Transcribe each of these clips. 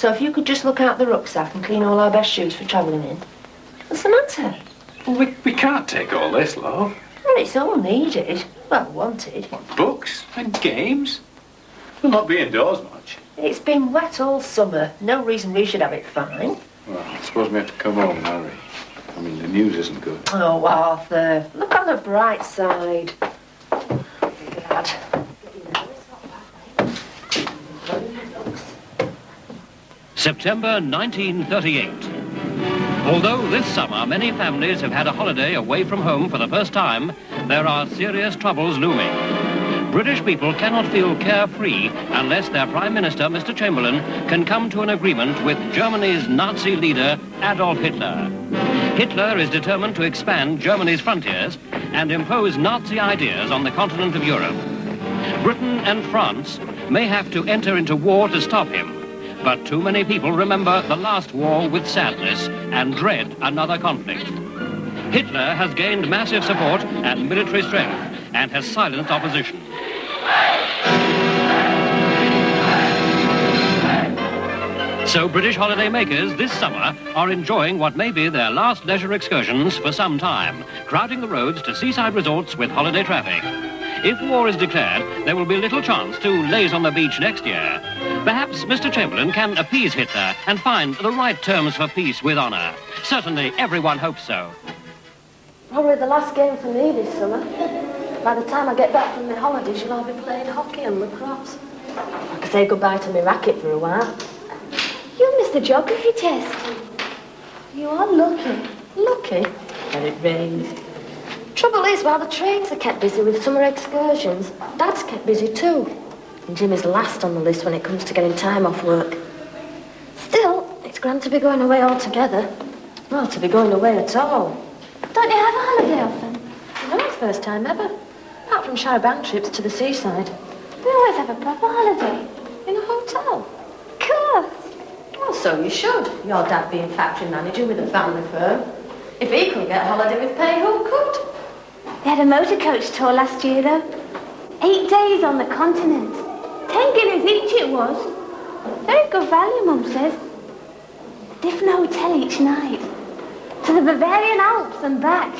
So if you could just look out the rucksack and clean all our best shoes for travelling in. What's the matter? Well, we can't take all this, love. Well, it's all needed. Well, wanted. What, books and games? We'll not be indoors much. It's been wet all summer. No reason we should have it fine. Well, I suppose we have to come home and hurry. I mean, the news isn't good. Oh, Arthur, look on the bright side. Glad. September 1938. Although this summer many families have had a holiday away from home for the first time, there are serious troubles looming. British people cannot feel carefree unless their Prime Minister, Mr. Chamberlain, can come to an agreement with Germany's Nazi leader, Adolf Hitler. Hitler is determined to expand Germany's frontiers and impose Nazi ideas on the continent of Europe. Britain and France may have to enter into war to stop him, but too many people remember the last war with sadness and dread another conflict. Hitler has gained massive support and military strength and has silenced opposition. So British holiday makers this summer are enjoying what may be their last leisure excursions for some time, crowding the roads to seaside resorts with holiday traffic. If war is declared, there will be little chance to laze on the beach next year. Perhaps Mr. Chamberlain can appease Hitler and find the right terms for peace with honour. Certainly, everyone hopes so. Probably the last game for me this summer. By the time I get back from my holidays, you'll all be playing hockey and lacrosse. I could say goodbye to my racket for a while. You missed the geography test. You are lucky. Lucky that it rains. Trouble is, while the trains are kept busy with summer excursions, Dad's kept busy too. And Jim is last on the list when it comes to getting time off work. Still, it's grand to be going away all together. Well, to be going away at all. Don't you have a holiday often? No, it's first time ever. Apart from Charabanc trips to the seaside. We always have a proper holiday. In a hotel. Of course. Well, so you should. Your dad being factory manager with a family firm. If he couldn't get a holiday with pay, who could? They had a motor coach tour last year, though. 8 days on the continent. 10 guineas each it was. Very good value, Mum says. Different hotel each night. To the Bavarian Alps and back.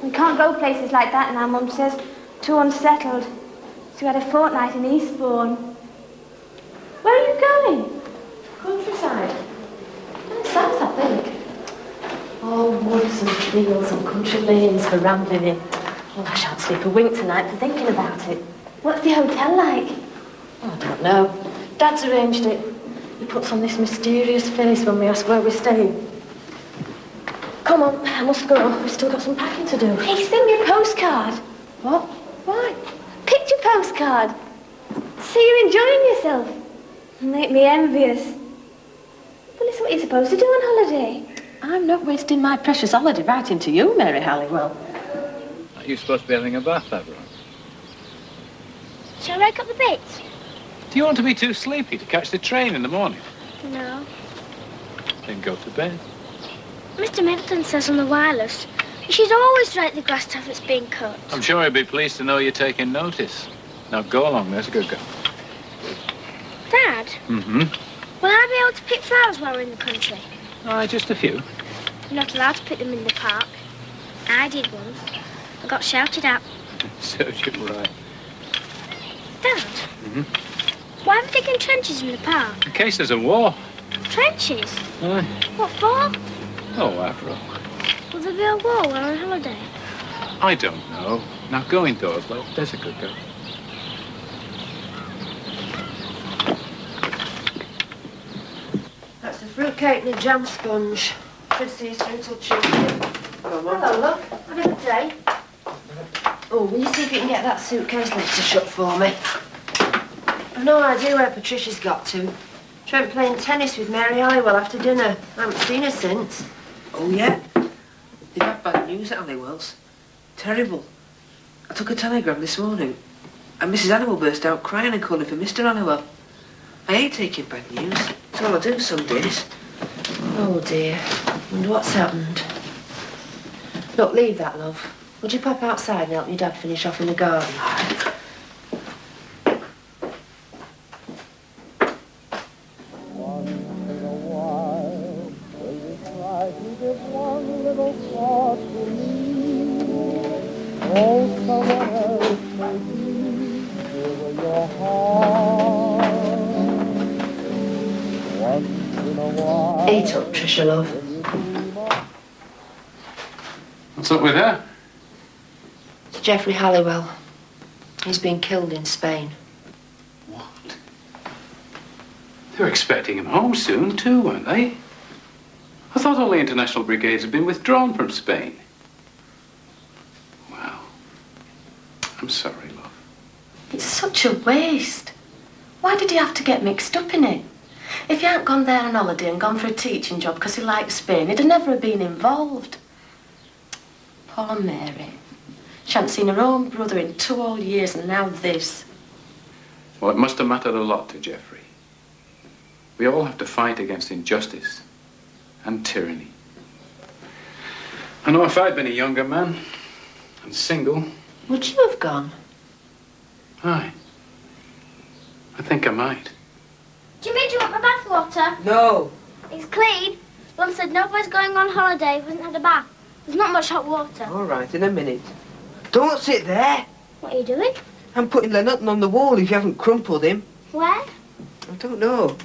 We can't go places like that now, Mum says. Too unsettled. So we had a fortnight in Eastbourne. Where are you going? Countryside. South, I think. All woods and fields and country lanes for rambling in. Oh, I shan't sleep a wink tonight for thinking about it. What's the hotel like? Oh, I don't know. Dad's arranged it. He puts on this mysterious face when we ask where we're staying. Come on, I must go. We've still got some packing to do. Hey, send me a postcard. What? Why? Picture postcard. See you enjoying yourself. Make me envious. Well, it's what you're supposed to do on holiday. I'm not wasting my precious holiday writing to you, Mary Halliwell. Are you supposed to be having a bath, everyone? Shall I rake up the bits? Do you want to be too sleepy to catch the train in the morning? No. Then go to bed. Mr. Middleton says on the wireless, you should always rake the grass after it's been cut. I'm sure he'd be pleased to know you're taking notice. Now go along, there's a good girl. Dad? Mm-hmm. Will I be able to pick flowers while we're in the country? Just a few. You're not allowed to pick them in the park. I did once. I got shouted at. Serves you right. Dad? Mm-hmm. Why are we digging trenches in the park? In case there's a war. Trenches? Aye. What for? Oh, Avril. Will there be a war while on holiday? I don't know. Now go indoors, love. There's a good girl. That's a fruitcake and a jam sponge. Should see you through till Tuesday. Hello, love. Have a good day. Oh, will you see if you can get that suitcase lid to shut for me? I've no idea where Patricia's got to. She went playing tennis with Mary Halliwell after dinner. I haven't seen her since. Oh, yeah? They've had bad news at Halliwell's. Terrible. I took a telegram this morning, and Mrs. Halliwell burst out crying and calling for Mr. Halliwell. I hate taking bad news. It's all I do some days. Oh, dear. Wonder what's happened. Look, leave that, love. Would you pop outside and help your dad finish off in the garden? Eat up, Trisha, love. What's up with her? It's Geoffrey Halliwell. He's been killed in Spain. What? They were expecting him home soon, too, weren't they? I thought all the international brigades had been withdrawn from Spain. Well, I'm sorry, love. It's such a waste. Why did he have to get mixed up in it? If he hadn't gone there on holiday and gone for a teaching job because he liked Spain, he'd have never have been involved. Poor Mary. She hadn't seen her own brother in 2 whole years, and now this. Well, it must have mattered a lot to Geoffrey. We all have to fight against injustice and tyranny. I know if I'd been a younger man and single, Would you have gone? aye, I think I might. Jimmy, do you want my bath water? No. It's clean. Mum said nobody's going on holiday who hasn't had a bath. There's not much hot water. All right, in a minute. Don't sit there. What are you doing? I'm putting Lennox on the wall if you haven't crumpled him. Where? I don't know.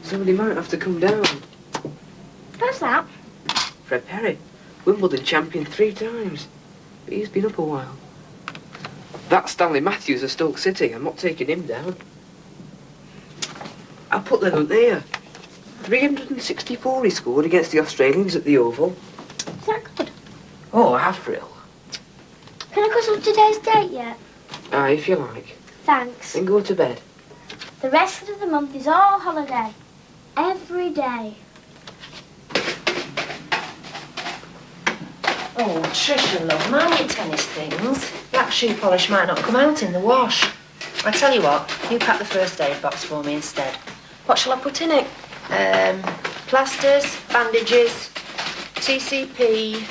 Somebody might have to come down. Who's that? Fred Perry, Wimbledon champion 3 times. But he's been up a while. That's Stanley Matthews of Stoke City. I'm not taking him down. I'll put Lennox there. 364 he scored against the Australians at the Oval. Is that good? Oh, Avril. Can I cuss up today's date yet? Aye, if you like. Thanks. Then go to bed. The rest of the month is all holiday. Every day. Oh, Trisha, love, mind your tennis things. Black shoe polish might not come out in the wash. I tell you what, you pack the first aid box for me instead. What shall I put in it? Plasters, bandages, TCP,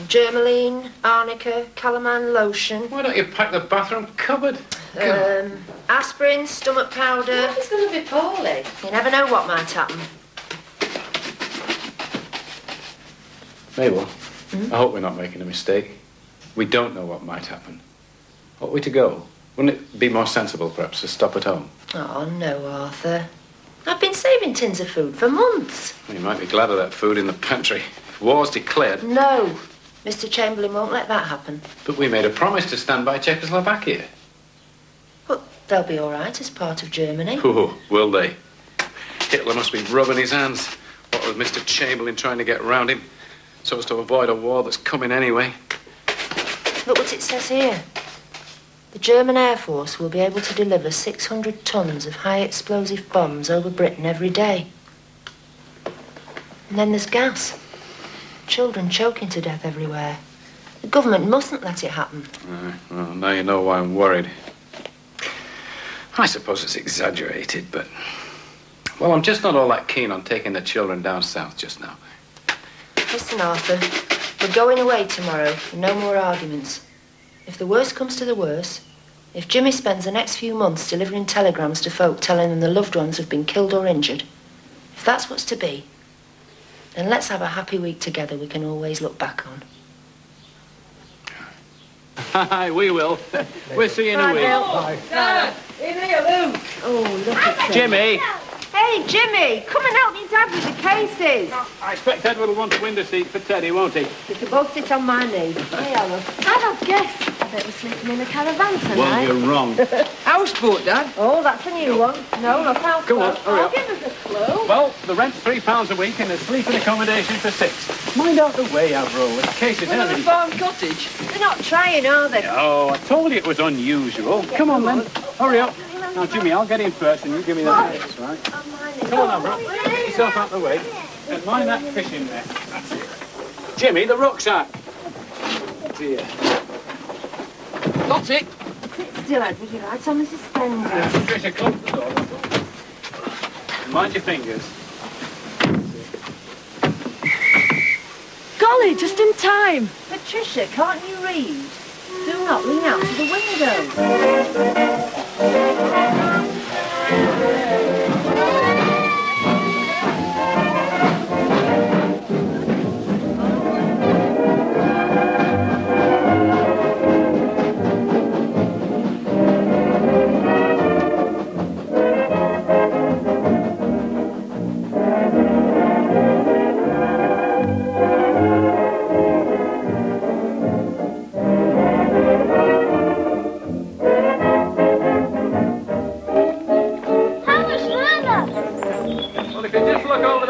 Germaline, arnica, calamine lotion. Why don't you pack the bathroom cupboard? Aspirin, stomach powder. He's going to be poorly. You never know what might happen. Mabel, I hope we're not making a mistake. We don't know what might happen. Ought we to go? Wouldn't it be more sensible, perhaps, to stop at home? Oh, no, Arthur. I've been saving tins of food for months. Well, you might be glad of that food in the pantry. If war's declared. No, Mr. Chamberlain won't let that happen. But we made a promise to stand by Czechoslovakia. But they'll be all right as part of Germany. Oh, will they? Hitler must be rubbing his hands. What with Mr. Chamberlain trying to get round him so as to avoid a war that's coming anyway. Look what it says here. The German Air Force will be able to deliver 600 tons of high explosive bombs over Britain every day. And then there's gas. Children choking to death everywhere. The government mustn't let it happen. Well, now you know why I'm worried. I suppose it's exaggerated, but... Well, I'm just not all that keen on taking the children down south just now. Listen, Arthur, we're going away tomorrow. No more arguments. If the worst comes to the worst, if Jimmy spends the next few months delivering telegrams to folk telling them their loved ones have been killed or injured, if that's what's to be, then let's have a happy week together we can always look back on. Aye, we will. We'll see you in a week. Dad! In here, Luke! Oh, look at him. Jimmy! Hey, Jimmy, come and help me Dad with the cases. I expect Edward will want a window seat for Teddy, won't he? You can both sit on my knee. Hey, Olive. I'd have guessed. I bet we're sleeping in a caravan tonight. Well, you're wrong. Houseboat, Dad. Oh, that's a new one. No, not house. Come on, hurry up. Give us a clue. Well, the rent's £3 a week and there's sleeping accommodation for 6. Mind out the way, Avril, with cases Another heavy. farm cottage. They're not trying, are they? Oh, I told you it was unusual. Come on, then. Hurry up. Now, Jimmy, I'll get in first and you give me the next, right? Come on, Avril. Get yourself out the way. And mind that fishing net. That's it. Jimmy, the rucksack. Dear. Got it. Sit still, Edward. You're right on the suspenders. Patricia, close the door. Mind your fingers. Golly, just in time. Patricia, can't you read? Do not lean out to the window.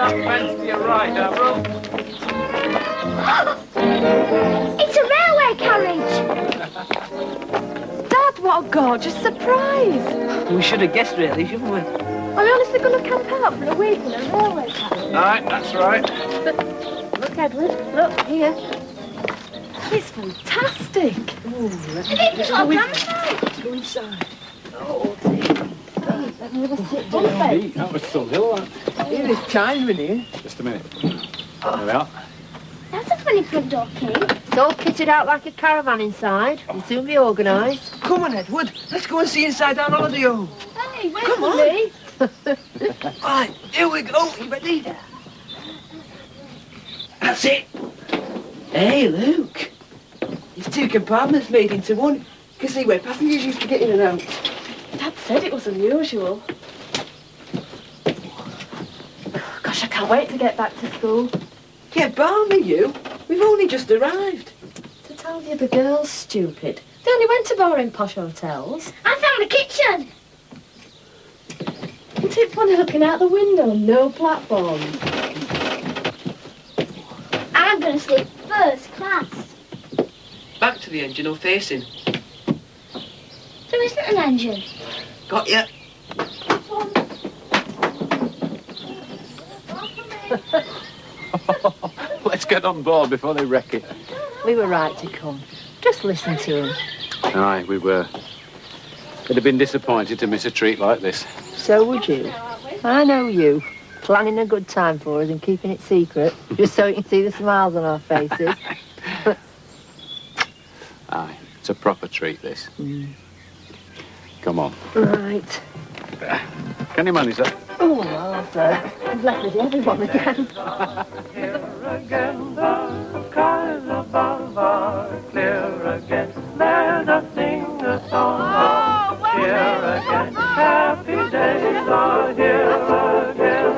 Fence to your right, Avril. It's a railway carriage. Dad, what a gorgeous surprise. We should have guessed, really, shouldn't we? Are you honestly going to camp out for a week in a railway carriage? Aye, that's right. Look, Edward, look, here. It's fantastic. Let's go inside. Let me have a sit Oh, down. neat. That was some hill, that. Here is Chinaman here. Just a minute. There we are. That's a funny front door key. It's all kitted out like a caravan inside. It'll soon be organised. Come on, Edward. Let's go and see inside our holiday home. Hey, where's Come on. me? Right, here we go. You ready? That's it. Hey, look. It's 2 compartments made into one. You can see where passengers used to get in and out. Dad said it was unusual. Gosh, I can't wait to get back to school. Yeah, balmy you. We've only just arrived. To tell you the girls, stupid. They only went to boring posh hotels. I found a kitchen. Isn't it funny looking out the window? No platform. I'm going to sleep first class. Back to the engine or facing? There isn't an engine. Got ya. Let's get on board before they wreck it. We were right to come. Just listen to him. Aye, we were. They'd have been disappointed to miss a treat like this. So would you. I know you. Planning a good time for us and keeping it secret, just so you can see the smiles on our faces. Aye, it's a proper treat, this. Come on. Right. Can you manage that? Oh, Arthur. You've left me to everyone again. Here again, the skies above are clear again. Let us sing a song of cheer again. Happy days are here again.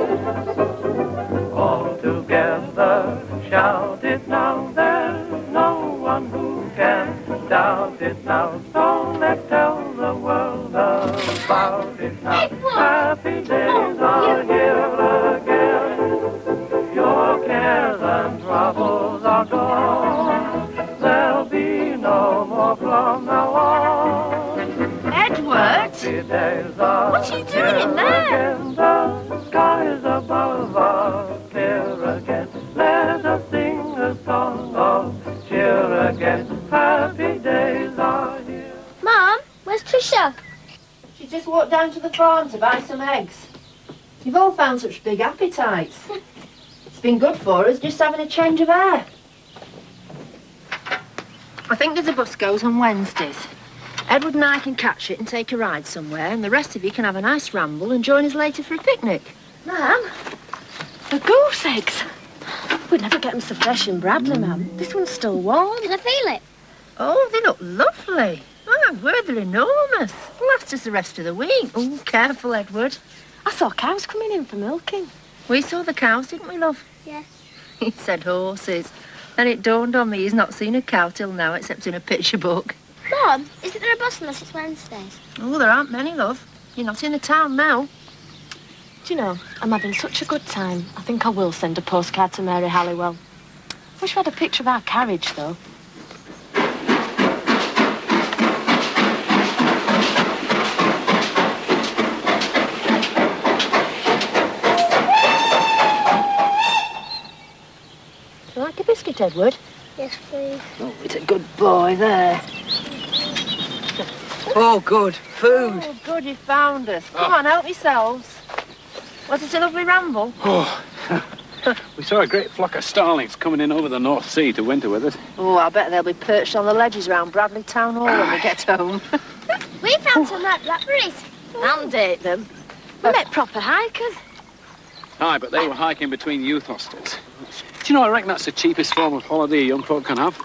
All together, shout it now. There's no one who can doubt it now. So let's tell the world about it now. Happy days are here again. Your cares and troubles are gone. There'll be no more from now on. Edward! Happy days are What are you doing in there? again. The skies above are clear again. Let us sing a song of cheer again. Happy days are here. Mum, where's Trisha? She just walked down to the farm to buy some eggs. You've all found such big appetites. It's been good for us, just having a change of air. I think there's a bus goes on Wednesdays. Edward and I can catch it and take a ride somewhere, and the rest of you can have a nice ramble and join us later for a picnic. Mum? The goose eggs! We'd never get them so fresh in Bradley, Mum. This one's still warm. Can I feel it? Oh, they look lovely. Oh, my word, they're enormous. They'll last us the rest of the week. Oh, careful, Edward. I saw cows coming in for milking. We saw the cows, didn't we, love? Yes. He said horses. Then it dawned on me he's not seen a cow till now, except in a picture book. Mum, isn't there a bus unless it's Wednesdays? Oh, there aren't many, love. You're not in the town now. Do you know, I'm having such a good time. I think I will send a postcard to Mary Halliwell. Wish we had a picture of our carriage, though. Do you like a biscuit, Edward? Yes, please. Oh, it's a good boy there. Oh, good. Food. Oh, good you found us. Come on, help yourselves. Was it a lovely ramble? Oh, we saw a great flock of starlings coming in over the North Sea to winter with us. Oh, I bet they'll be perched on the ledges round Bradley Town Hall when we get home. We found some red blackberries. And ate them. We met proper hikers. Aye, but they were hiking between youth hostels. Do you know, I reckon that's the cheapest form of holiday a young folk can have.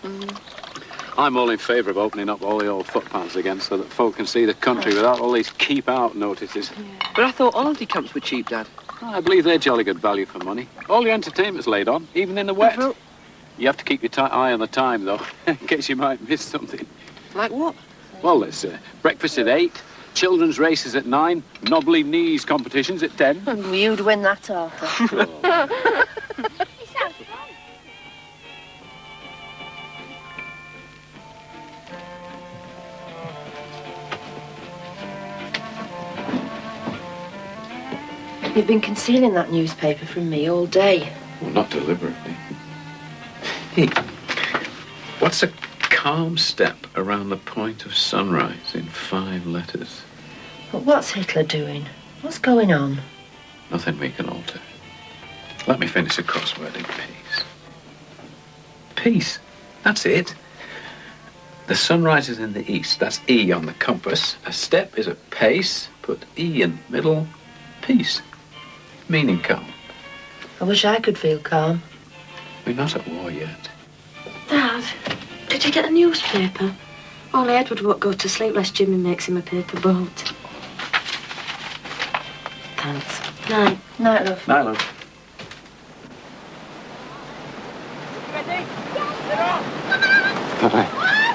I'm all in favour of opening up all the old footpaths again so that folk can see the country without all these keep-out notices. But I thought holiday camps were cheap, Dad. I believe they're jolly good value for money. All the entertainment's laid on, even in the wet. You have to keep your eye on the time, though, in case you might miss something. Like what? Well, there's breakfast at 8, children's races at 9, knobbly knees competitions at 10. And you'd win that, Arthur. You've been concealing that newspaper from me all day. Well, not deliberately. Hey, what's a calm step around the point of sunrise in 5 letters? But what's Hitler doing? What's going on? Nothing we can alter. Let me finish a crossword in peace. Peace. That's it. The sun rises in the east. That's E on the compass. A step is a pace. Put E in the middle. Peace. Meaning calm. I wish I could feel calm. We're not at war yet. Dad, did you get a newspaper? Only Edward won't go to sleep lest Jimmy makes him a paper boat. Thanks. Night. Night, love. Night, love.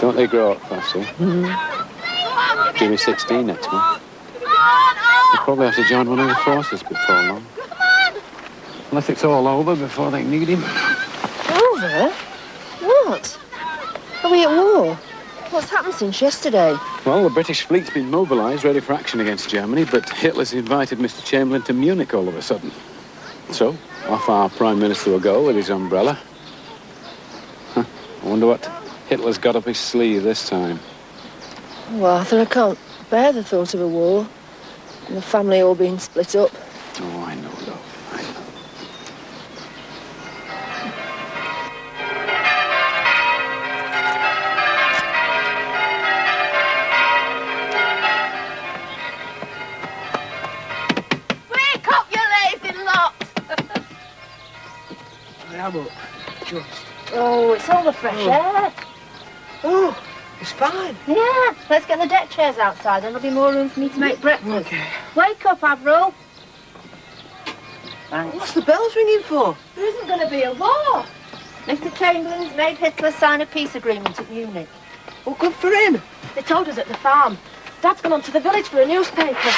Don't they grow up fast, eh? Jimmy's 16 next month. He'll probably have to join one of the forces before long. Unless it's all over before they need him. Over? What? Are we at war? What's happened since yesterday? Well, the British fleet's been mobilised, ready for action against Germany, but Hitler's invited Mr. Chamberlain to Munich all of a sudden. So, off our Prime Minister will go with his umbrella. Huh. I wonder what Hitler's got up his sleeve this time. Oh, Arthur, I can't bear the thought of a war. And the family all being split up. Oh, I know, love. I know. Wake up, you lazy lot! I am up. Just. Oh, it's all the fresh air. Oh, it's fine. Yeah, let's get the deck chairs outside. There'll be more room for me to make breakfast. Okay. Wake up, Avril. Thanks. What's the bells ringing for? There isn't going to be a war. Mr. Chamberlain's made Hitler sign a peace agreement at Munich. Well, good for him. They told us at the farm. Dad's gone on to the village for a newspaper.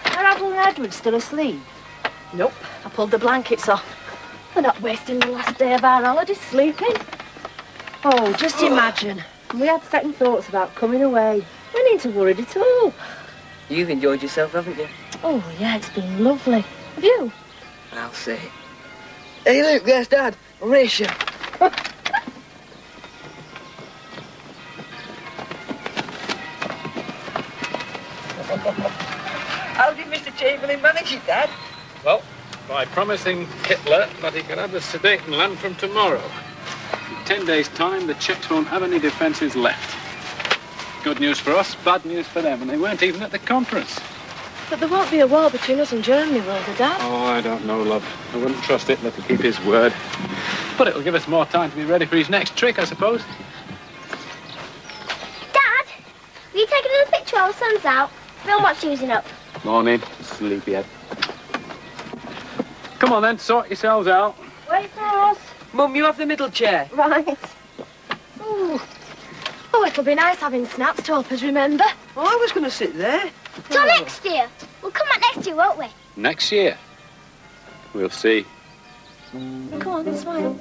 Are Avril and Edward still asleep? Nope. I pulled the blankets off. We're not wasting the last day of our holiday sleeping. Oh, just imagine. We had second thoughts about coming away. We ain't worried at all. You've enjoyed yourself, haven't you? Oh, yeah, it's been lovely. Have you? I'll say. Hey, look, there's Dad. Horatio. How did Mr. Chamberlain manage it, Dad? Well, by promising Hitler that he could have the Sudetenland from tomorrow. In 10 days' time, the Czechs won't have any defences left. Good news for us, bad news for them, and they weren't even at the conference. But there won't be a war between us and Germany, will there, Dad? Oh, I don't know, love. I wouldn't trust Hitler to keep his word. But it'll give us more time to be ready for his next trick, I suppose. Dad, will you take another picture while the sun's out? Film what's using up. Morning, sleepyhead. Come on then, sort yourselves out. Wait for us. Mum, you have the middle chair. Right. Ooh. Oh, it'll be nice having snaps to help us remember. Oh, I was going to sit there. Till next year. We'll come back next year, won't we? Next year. We'll see. Come on, smile.